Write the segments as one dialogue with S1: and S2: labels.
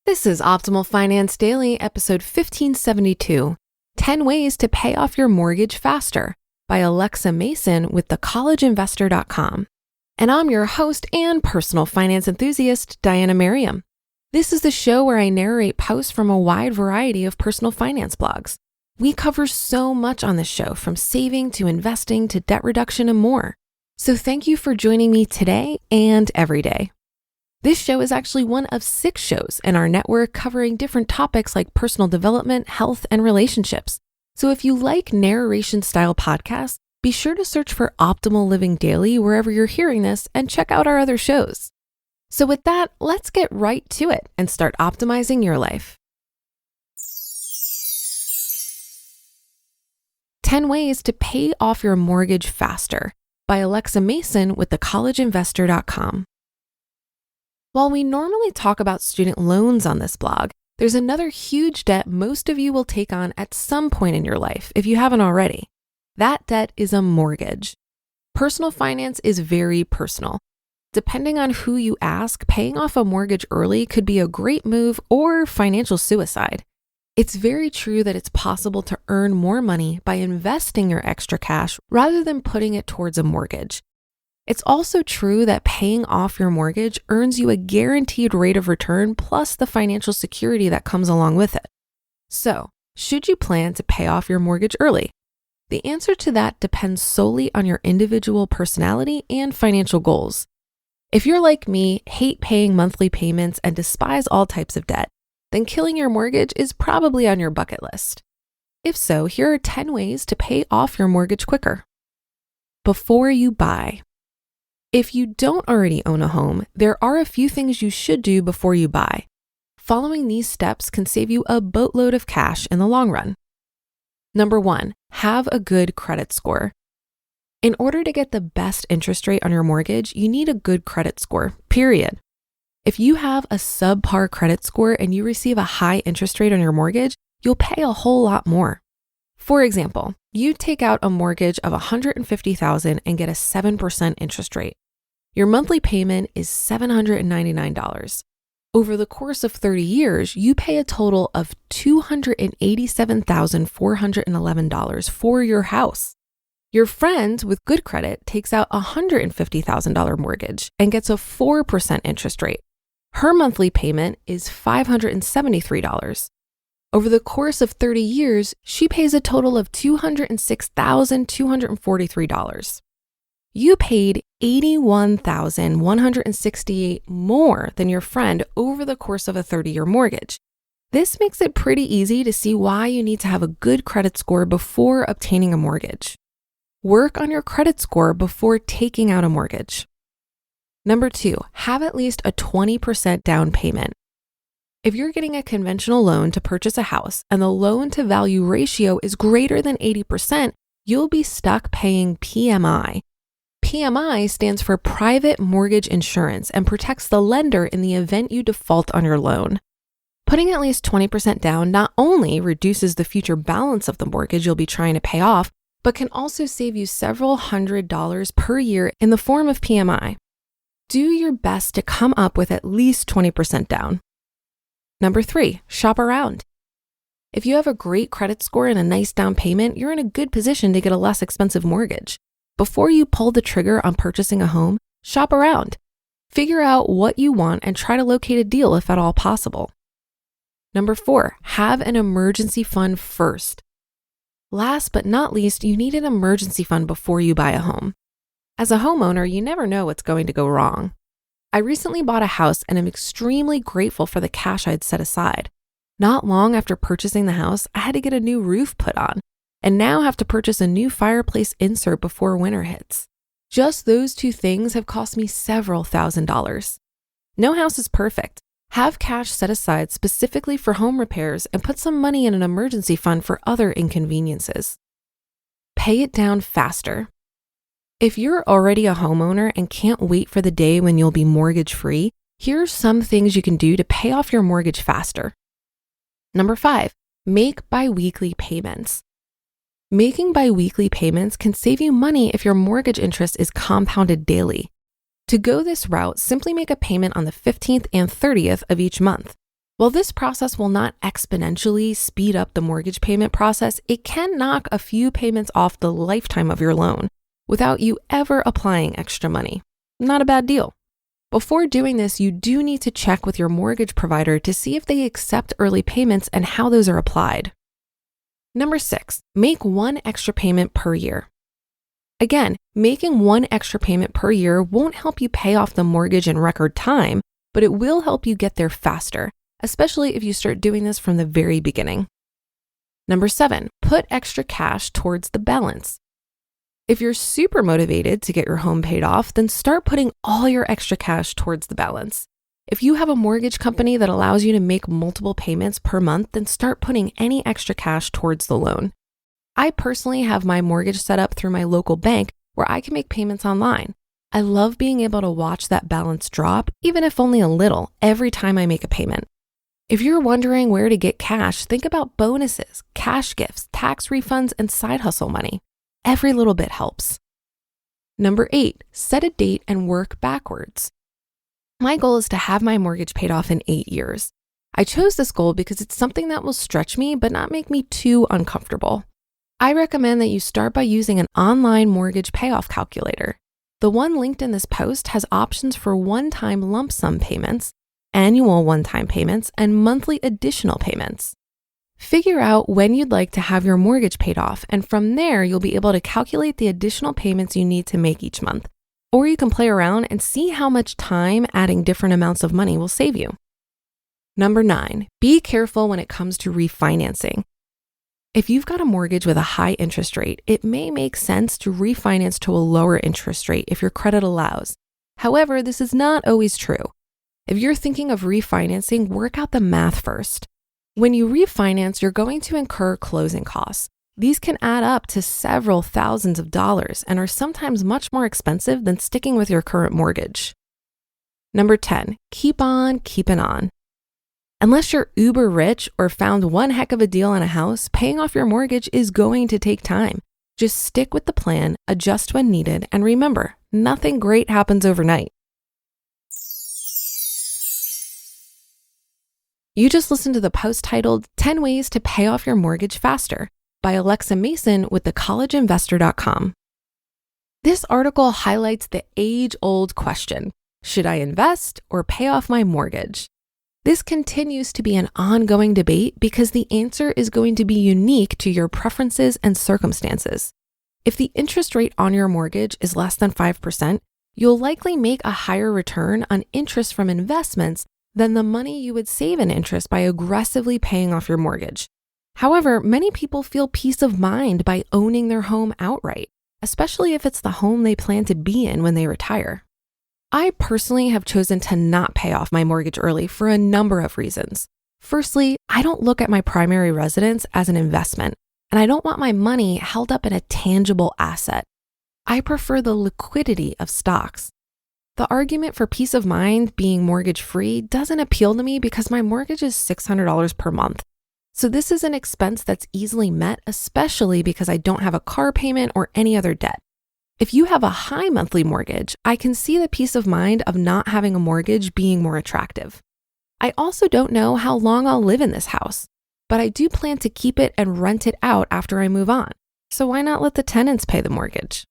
S1: This is Optimal Finance Daily, episode 1572, 10 Ways to Pay Off Your Mortgage Faster by Alexa Mason with thecollegeinvestor.com. And I'm your host and personal finance enthusiast, Diana Merriam. This is the show where I narrate posts from a wide variety of personal finance blogs. We cover so much on this show, from saving to investing to debt reduction and more. So thank you for joining me today and every day. This show is actually one of 6 shows in our network covering different topics like personal development, health, and relationships. So if you like narration-style podcasts, be sure to search for Optimal Living Daily wherever you're hearing this and check out our other shows. So with that, let's get right to it and start optimizing your life. 10 Ways to Pay Off Your Mortgage Faster by Alexa Mason with thecollegeinvestor.com. While we normally talk about student loans on this blog, there's another huge debt most of you will take on at some point in your life if you haven't already. That debt is a mortgage. Personal finance is very personal. Depending on who you ask, paying off a mortgage early could be a great move or financial suicide. It's very true that it's possible to earn more money by investing your extra cash rather than putting it towards a mortgage. It's also true that paying off your mortgage earns you a guaranteed rate of return plus the financial security that comes along with it. So, should you plan to pay off your mortgage early? The answer to that depends solely on your individual personality and financial goals. If you're like me, hate paying monthly payments and despise all types of debt, then killing your mortgage is probably on your bucket list. If so, here are 10 ways to pay off your mortgage quicker. Before you buy. If you don't already own a home, there are a few things you should do before you buy. Following these steps can save you a boatload of cash in the long run. Number 1, have a good credit score. In order to get the best interest rate on your mortgage, you need a good credit score, period. If you have a subpar credit score and you receive a high interest rate on your mortgage, you'll pay a whole lot more. For example, you take out a mortgage of $150,000 and get a 7% interest rate. Your monthly payment is $799. Over the course of 30 years, you pay a total of $287,411 for your house. Your friend with good credit takes out a $150,000 mortgage and gets a 4% interest rate. Her monthly payment is $573. Over the course of 30 years, she pays a total of $206,243. You paid $81,168 more than your friend over the course of a 30-year mortgage. This makes it pretty easy to see why you need to have a good credit score before obtaining a mortgage. Work on your credit score before taking out a mortgage. Number 2, have at least a 20% down payment. If you're getting a conventional loan to purchase a house and the loan to value ratio is greater than 80%, you'll be stuck paying PMI. PMI stands for Private Mortgage Insurance and protects the lender in the event you default on your loan. Putting at least 20% down not only reduces the future balance of the mortgage you'll be trying to pay off, but can also save you several $100s per year in the form of PMI. Do your best to come up with at least 20% down. Number 3, shop around. If you have a great credit score and a nice down payment, you're in a good position to get a less expensive mortgage. Before you pull the trigger on purchasing a home, shop around. Figure out what you want and try to locate a deal if at all possible. Number 4, have an emergency fund first. Last but not least, you need an emergency fund before you buy a home. As a homeowner, you never know what's going to go wrong. I recently bought a house and am extremely grateful for the cash I'd set aside. Not long after purchasing the house, I had to get a new roof put on, and now have to purchase a new fireplace insert before winter hits. Just those 2 things have cost me several $1,000s. No house is perfect. Have cash set aside specifically for home repairs and put some money in an emergency fund for other inconveniences. Pay it down faster. If you're already a homeowner and can't wait for the day when you'll be mortgage-free, here are some things you can do to pay off your mortgage faster. Number 5, make biweekly payments. Making biweekly payments can save you money if your mortgage interest is compounded daily. To go this route, simply make a payment on the 15th and 30th of each month. While this process will not exponentially speed up the mortgage payment process, it can knock a few payments off the lifetime of your loan without you ever applying extra money. Not a bad deal. Before doing this, you do need to check with your mortgage provider to see if they accept early payments and how those are applied. Number 6, make one extra payment per year. Again, making one extra payment per year won't help you pay off the mortgage in record time, but it will help you get there faster, especially if you start doing this from the very beginning. Number 7, put extra cash towards the balance. If you're super motivated to get your home paid off, then start putting all your extra cash towards the balance. If you have a mortgage company that allows you to make multiple payments per month, then start putting any extra cash towards the loan. I personally have my mortgage set up through my local bank where I can make payments online. I love being able to watch that balance drop, even if only a little, every time I make a payment. If you're wondering where to get cash, think about bonuses, cash gifts, tax refunds, and side hustle money. Every little bit helps. Number 8, set a date and work backwards. My goal is to have my mortgage paid off in 8 years. I chose this goal because it's something that will stretch me but not make me too uncomfortable. I recommend that you start by using an online mortgage payoff calculator. The one linked in this post has options for one-time lump sum payments, annual one-time payments, and monthly additional payments. Figure out when you'd like to have your mortgage paid off, and from there, you'll be able to calculate the additional payments you need to make each month. Or you can play around and see how much time adding different amounts of money will save you. Number 9, be careful when it comes to refinancing. If you've got a mortgage with a high interest rate, it may make sense to refinance to a lower interest rate if your credit allows. However, this is not always true. If you're thinking of refinancing, work out the math first. When you refinance, you're going to incur closing costs. These can add up to several thousands of dollars and are sometimes much more expensive than sticking with your current mortgage. Number 10, keep on keeping on. Unless you're uber rich or found one heck of a deal on a house, paying off your mortgage is going to take time. Just stick with the plan, adjust when needed, and remember, nothing great happens overnight. You just listened to the post titled 10 Ways to Pay Off Your Mortgage Faster by Alexa Mason with thecollegeinvestor.com. This article highlights the age-old question, should I invest or pay off my mortgage? This continues to be an ongoing debate because the answer is going to be unique to your preferences and circumstances. If the interest rate on your mortgage is less than 5%, you'll likely make a higher return on interest from investments than the money you would save in interest by aggressively paying off your mortgage. However, many people feel peace of mind by owning their home outright, especially if it's the home they plan to be in when they retire. I personally have chosen to not pay off my mortgage early for a number of reasons. Firstly, I don't look at my primary residence as an investment, and I don't want my money held up in a tangible asset. I prefer the liquidity of stocks. The argument for peace of mind being mortgage-free doesn't appeal to me because my mortgage is $600 per month. So this is an expense that's easily met, especially because I don't have a car payment or any other debt. If you have a high monthly mortgage, I can see the peace of mind of not having a mortgage being more attractive. I also don't know how long I'll live in this house, but I do plan to keep it and rent it out after I move on. So why not let the tenants pay the mortgage?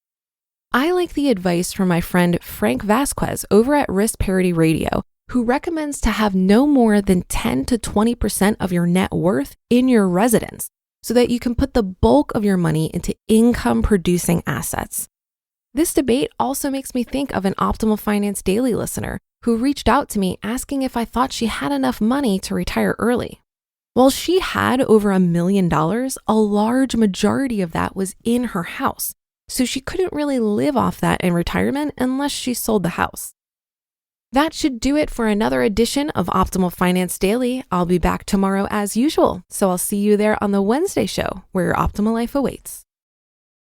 S1: I like the advice from my friend Frank Vasquez over at Risk Parity Radio, who recommends to have no more than 10 to 20% of your net worth in your residence so that you can put the bulk of your money into income-producing assets. This debate also makes me think of an Optimal Finance Daily listener who reached out to me asking if I thought she had enough money to retire early. While she had over $1 million, a large majority of that was in her house, so she couldn't really live off that in retirement unless she sold the house. That should do it for another edition of Optimal Finance Daily. I'll be back tomorrow as usual, so I'll see you there on the Wednesday show where your optimal life awaits.